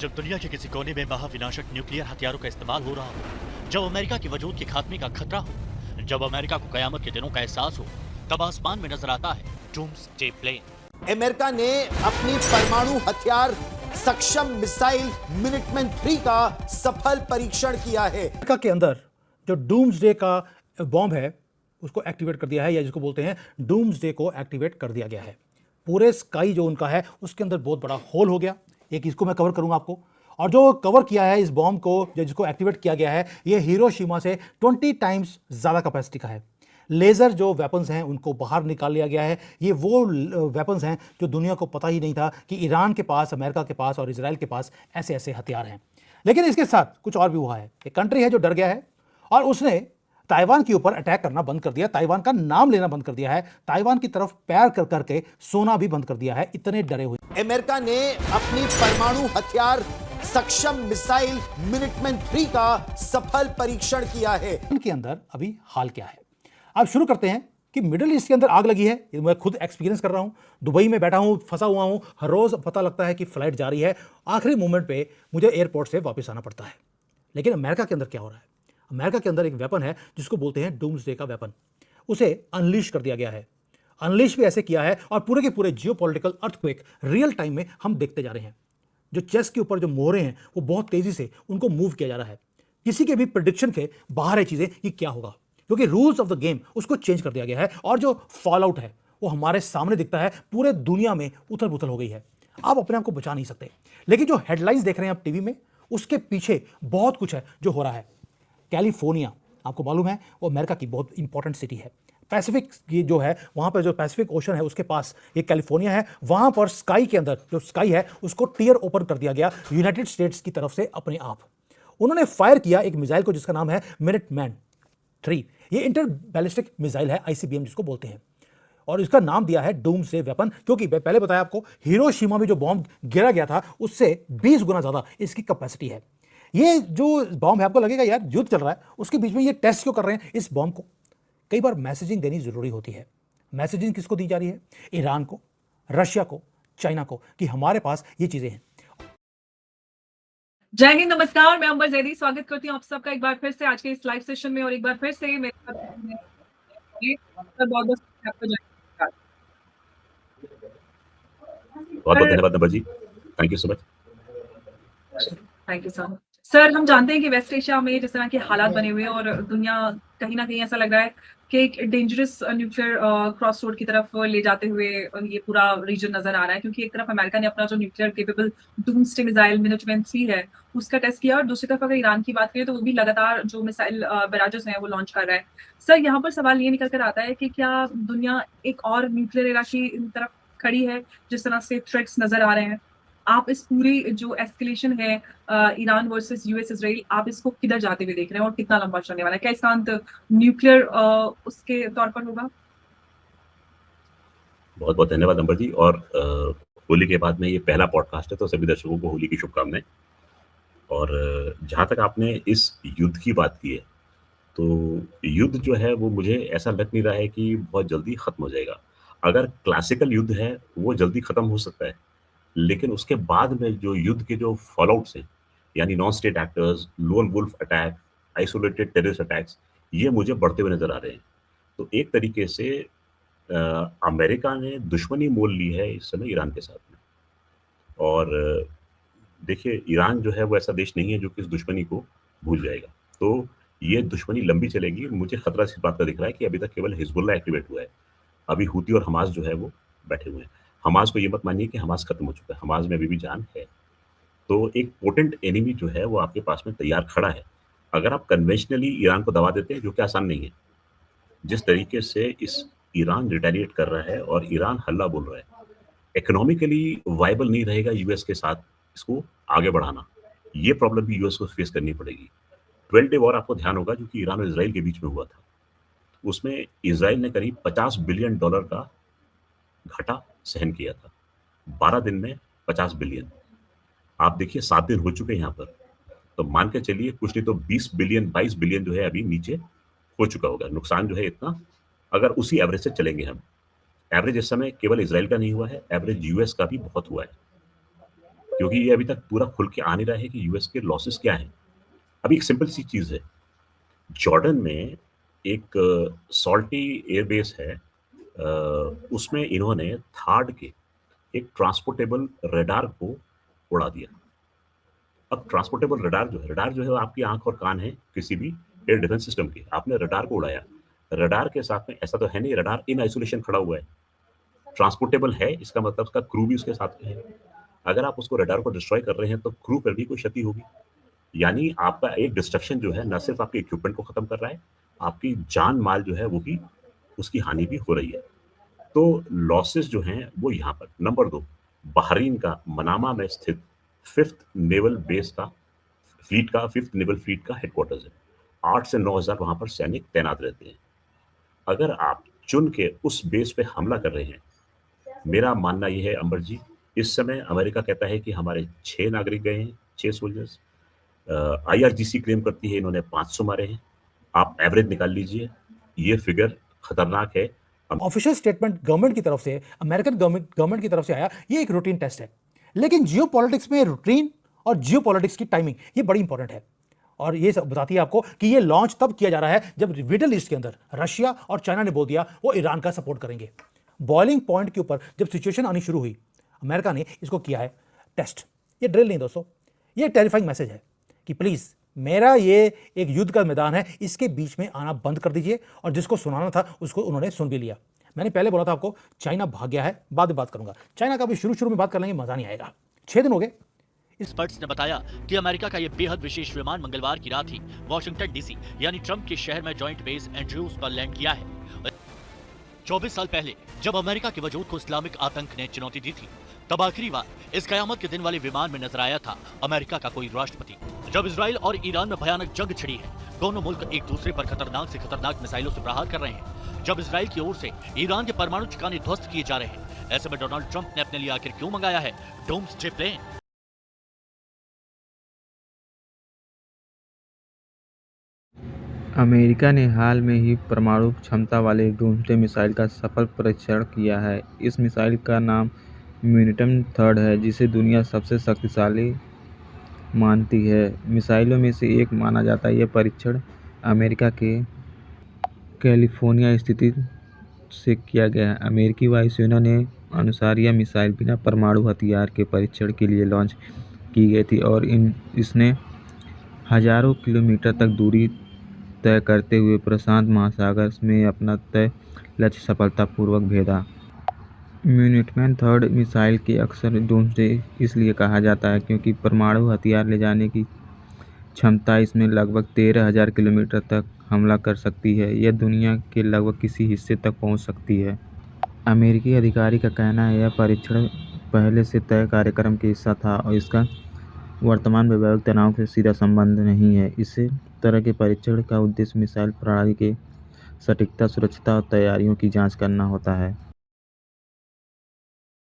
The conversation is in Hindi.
जब दुनिया के किसी कोने में महाविनाशक न्यूक्लियर हथियारों का इस्तेमाल हो रहा हो, जब अमेरिका के वजूद के खात्मे का खतरा हो, जब अमेरिका को कयामत के दिनों का एहसास हो, तब आसमान में नजर आता है डूम्सडे प्लेन। अमेरिका ने अपनी परमाणु हथियार सक्षम मिसाइल मिनिटमैन 3 का सफल परीक्षण किया है। अमेरिका के अंदर जो डूम्सडे का बॉम्ब है उसको एक्टिवेट कर दिया है, या जिसको बोलते हैं डूम्सडे को एक्टिवेट कर दिया गया है। पूरे स्काई जो उनका है उसके अंदर बहुत बड़ा होल हो गया। एक इसको मैं कवर करूंगा आपको, और जो कवर किया है इस बॉम्ब को, जिसको एक्टिवेट किया गया है, ये हिरोशिमा से 20 टाइम्स ज़्यादा कैपेसिटी का है। लेज़र जो वेपन्स हैं उनको बाहर निकाल लिया गया है। ये वो वेपन्स हैं जो दुनिया को पता ही नहीं था कि ईरान के पास, अमेरिका के पास और इजराइल के पास ऐसे ऐसे हथियार हैं। लेकिन इसके साथ कुछ और भी हुआ है। एक कंट्री है जो डर गया है और उसने ताइवान के ऊपर अटैक करना बंद कर दिया, ताइवान का नाम लेना बंद कर दिया है, ताइवान की तरफ पैर कर करके सोना भी बंद कर दिया है, इतने डरे हुए। अमेरिका ने अपनी परमाणु हथियार सक्षम मिसाइल मिनिटमैन 3 का सफल परीक्षण किया है। इनके अंदर अभी हाल क्या है, अब शुरू करते हैं कि मिडिल ईस्ट के अंदर आग लगी है। ये मैं खुद एक्सपीरियंस कर रहा हूँ। दुबई में बैठा हूँ, फंसा हुआ हूँ, हर रोज़ पता लगता है कि फ्लाइट जा रही है, आखिरी मोमेंट पे मुझे एयरपोर्ट से वापस आना पड़ता है। लेकिन अमेरिका के अंदर क्या हो रहा है? अमेरिका के अंदर एक वेपन है जिसको बोलते हैं डूम्सडे का वेपन। उसे अनलीश कर दिया गया है। अनलीश भी ऐसे किया है और पूरे के पूरे जियोपॉलिटिकल अर्थक्वेक रियल टाइम में हम देखते जा रहे हैं। जो चेस के ऊपर जो मोहरे हैं वो बहुत तेज़ी से उनको मूव किया जा रहा है। किसी के भी प्रिडिक्शन के बाहर है चीज़ें कि क्या होगा, क्योंकि रूल्स ऑफ द गेम उसको चेंज कर दिया गया है। और जो फॉल आउट है वो हमारे सामने दिखता है, पूरे दुनिया में उथल पुथल हो गई है। आप अपने आप को बचा नहीं सकते। लेकिन जो हेडलाइंस देख रहे हैं आप टीवी में, उसके पीछे बहुत कुछ है जो हो रहा है। कैलिफोर्निया, आपको मालूम है, वो अमेरिका की बहुत इंपॉर्टेंट सिटी है। पैसिफिक ये जो है, वहाँ पर जो पैसिफिक ओशन है उसके पास ये कैलिफोर्निया है। वहाँ पर स्काई के अंदर जो स्काई है उसको टीयर ओपन कर दिया गया यूनाइटेड स्टेट्स की तरफ से अपने आप। उन्होंने फायर किया एक मिसाइल को जिसका नाम है मिनिटमैन 3। ये इंटर बैलिस्टिक मिसाइल है, ICBM जिसको बोलते हैं, और इसका नाम दिया है डूम्सडे वेपन, क्योंकि मैं पहले बताया आपको हिरोशिमा में जो बॉम्ब गिरा गया था उससे 20 गुना ज़्यादा इसकी कैपेसिटी है। ये जो बॉम्ब है, आपको लगेगा यार युद्ध चल रहा है, उसके बीच में ये टेस्ट क्यों कर रहे हैं इस बॉम्ब को? कई बार मैसेजिंग देनी ज़रूरी होती है। मैसेजिंग किसको दी जा रही है? ईरान को, रशिया को, चाइना को, कि हमारे पास ये चीज़ें हैं। जय हिंद, नमस्कार। मैं अंबर जैदी स्वागत करती हूँ आप सबका एक बार फिर से आज के इस लाइव सेशन में। और एक बार फिर से मेरे साथ बहुत बहुत धन्यवाद नंबर जी, thank you so much. Thank you sir. Sir, हम जानते हैं कि वेस्ट एशिया में जिस तरह के हालात बने हुए हैं और दुनिया कहीं ना कहीं ऐसा लग रहा है कि एक डेंजरस न्यूक्लियर क्रॉस रोड की तरफ ले जाते हुए ये पूरा रीजन नजर आ रहा है, क्योंकि एक तरफ अमेरिका ने अपना जो न्यूक्लियर केपेबल डूम्सडे मिसाइल मिनिटमैन 3 है उसका टेस्ट किया, और दूसरी तरफ अगर ईरान की बात करें तो वो भी लगातार जो मिसाइल बैराजेस हैं वो लॉन्च कर रहा है। सर, यहाँ पर सवाल ये निकल कर आता है कि क्या दुनिया एक और न्यूक्लियर एरा की तरफ खड़ी है जिस तरह से थ्रेट्स नजर आ रहे हैं? आप इस पूरी जो एस्केलेशन है ईरान वर्सेस यूएस इजराइल, आप इसको किधर जाते हुए देख रहे हैं और कितना लंबा चलने वाला है? क्या इसका अंत न्यूक्लियर उसके तौर पर होगा? बहुत बहुत धन्यवाद नंबर जी। और होली के बाद में ये पहला पॉडकास्ट है, तो सभी दर्शकों को होली की शुभकामनाएं। और जहाँ तक आपने इस युद्ध की बात की है, तो युद्ध जो है वो मुझे ऐसा लग नहीं रहा है कि बहुत जल्दी खत्म हो जाएगा। अगर क्लासिकल युद्ध है वो जल्दी खत्म हो सकता है, लेकिन उसके बाद में जो युद्ध के जो फॉलोआउट्स हैं, यानी non state actors, lone wolf attack, isolated terrorist attacks, ये मुझे बढ़ते हुए नजर आ रहे हैं। तो एक तरीके से अमेरिका ने दुश्मनी मोल ली है इस समय ईरान के साथ में। और देखिए, ईरान जो है वो ऐसा देश नहीं है जो कि इस दुश्मनी को भूल जाएगा। तो ये दुश्मनी लंबी चलेगी। मुझे खतरा इस बात का दिख रहा है कि अभी तक केवल हिजबुल्लाह एक्टिवेट हुआ है, अभी हूती और हमास जो है वो बैठे हुए हैं। हमास को ये मत मानिए कि हमास खत्म हो चुका है, हमास में अभी भी जान है। तो एक पोटेंट एनिमी जो है वो आपके पास में तैयार खड़ा है। अगर आप कन्वेंशनली ईरान को दबा देते हैं, जो कि आसान नहीं है, जिस तरीके से इस ईरान रिटेलिएट कर रहा है और ईरान हल्ला बोल रहा है, इकोनॉमिकली वायबल नहीं रहेगा यूएस के साथ इसको आगे बढ़ाना। ये प्रॉब्लम भी यूएस को फेस करनी पड़ेगी। 12 डे वॉर आपको ध्यान होगा जो कि ईरान और इजराइल के बीच में हुआ था, उसमें इजराइल ने करीब $50 बिलियन का घाटा सहन किया था। 12 दिन में 50 बिलियन। आप देखिए 7 दिन हो चुके हैं यहाँ पर, तो मान के चलिए कुछ नहीं तो 20 बिलियन 22 बिलियन जो है अभी नीचे हो चुका होगा नुकसान जो है इतना। अगर उसी एवरेज से चलेंगे हम, एवरेज इस समय केवल इजराइल का नहीं हुआ है, एवरेज यूएस का भी बहुत हुआ है। क्योंकि ये अभी तक पूरा खुल के आ नहीं रहा है कि यूएस के लॉसेस क्या हैं। अभी एक सिंपल सी चीज़ है, जॉर्डन में एक सॉल्टी एयरबेस है, उसमें इन्होंने थाड के एक ट्रांसपोर्टेबल रडार को उड़ा दिया। अब ट्रांसपोर्टेबल रडार जो है वो आपकी आँख और कान है किसी भी एयर डिफेंस सिस्टम के। आपने रडार को उड़ाया, रडार के साथ में ऐसा तो है नहीं रडार इन आइसोलेशन खड़ा हुआ है। ट्रांसपोर्टेबल है इसका मतलब उसका क्रू भी उसके साथ में है। अगर आप उसको रडार को डिस्ट्रॉय कर रहे हैं तो क्रू पर भी कोई क्षति होगी। यानी आपका एक डिस्ट्रक्शन जो है ना सिर्फ आपके इक्विपमेंट को खत्म कर रहा है, आपकी जान-माल जो है वो भी उसकी हानि भी हो रही है। तो लॉसेस जो हैं वो यहाँ पर। नंबर 2 बहरीन का मनामा में स्थित 5th नेवल बेस का 5th नेवल फ्लीट का हेडक्वार्टर्स है। 8 से 9,000 वहाँ पर सैनिक तैनात रहते हैं। अगर आप चुन के उस बेस पे हमला कर रहे हैं, मेरा मानना ये है अंबर जी, इस समय अमेरिका कहता है कि हमारे 6 नागरिक गए हैं, 6 सोल्जर्स। आईआरजीसी क्लेम करती है इन्होंने 500 मारे हैं। आप एवरेज निकाल लीजिए, ये फिगर खतरनाक है। ऑफिशियल स्टेटमेंट गवर्नमेंट की तरफ से, अमेरिकन गवर्नमेंट की तरफ से आया, ये एक रूटीन टेस्ट है। लेकिन जियोपॉलिटिक्स में रूटीन और जियोपॉलिटिक्स की टाइमिंग ये बड़ी इंपॉर्टेंट है। और ये सब बताती है आपको कि ये लॉन्च तब किया जा रहा है जब मिडिल ईस्ट के अंदर रशिया और चाइना ने बोल दिया वो ईरान का सपोर्ट करेंगे। बॉइलिंग पॉइंट के ऊपर जब सिचुएशन आनी शुरू हुई, अमेरिका ने इसको किया है टेस्ट। ये ड्रिल नहीं दोस्तों, ये टेरिफाइंग मैसेज है कि प्लीज़ मेरा ये एक युद्ध का मैदान है, इसके बीच में आना बंद कर दीजिए। और जिसको सुनाना था उसको उन्होंने सुन भी लिया। मैंने पहले बोला था आपको चाइना भाग गया है, बाद में बात करूंगा। चाइना का भी शुरू में बात कर लेंगे, मजा नहीं आएगा। 6 दिन हो गए। एक्सपर्ट्स ने बताया कि अमेरिका का यह बेहद विशेष विमान मंगलवार की रात ही वॉशिंगटन डीसी यानी ट्रंप के शहर में जॉइंट बेस एंड्रयूज पर लैंड किया है। 24 साल पहले जब अमेरिका के वजूद को इस्लामिक आतंक ने चुनौती दी थी, तब आखिरी बार इस कयामत के दिन वाले विमान में नजर आया था अमेरिका का कोई राष्ट्रपति। जब इजराइल और ईरान में भयानक जंग छिड़ी है, दोनों मुल्क एक दूसरे पर खतरनाक से खतरनाक मिसाइलों से प्रहार कर रहे हैं। जब इजराइल की ओर से ईरान के परमाणु ठिकाने ध्वस्त किए जा रहे हैं, ऐसे में डोनाल्ड ट्रंप ने अपने लिए आखिर क्यों मंगाया है डूम्सडे प्लेन? अमेरिका ने हाल में ही परमाणु क्षमता वाले डूम्सडे मिसाइल का सफल परीक्षण किया है। इस मिसाइल का नाम मिनिटम थर्ड है, जिसे दुनिया सबसे शक्तिशाली मानती है। मिसाइलों में से एक माना जाता है। यह परीक्षण अमेरिका के कैलिफोर्निया स्थित से किया गया है। अमेरिकी वायुसेना ने अनुसार यह मिसाइल बिना परमाणु हथियार के परीक्षण के लिए लॉन्च की गई थी और इसने हजारों किलोमीटर तक दूरी तय करते हुए प्रशांत महासागर में अपना तय लक्ष्य सफलतापूर्वक भेदा। मिनिटमैन थर्ड मिसाइल के अक्सर डूम्सडे इसलिए कहा जाता है क्योंकि परमाणु हथियार ले जाने की क्षमता इसमें लगभग 13,000 किलोमीटर तक हमला कर सकती है। यह दुनिया के लगभग किसी हिस्से तक पहुंच सकती है। अमेरिकी अधिकारी का कहना है यह परीक्षण पहले से तय कार्यक्रम के हिस्सा था और इसका वर्तमान वैश्विक तनाव से सीधा संबंध नहीं है। इस तरह के परीक्षण का उद्देश्य मिसाइल प्रणाली के सटीकता, सुरक्षिता और तैयारियों की जांच करना होता है।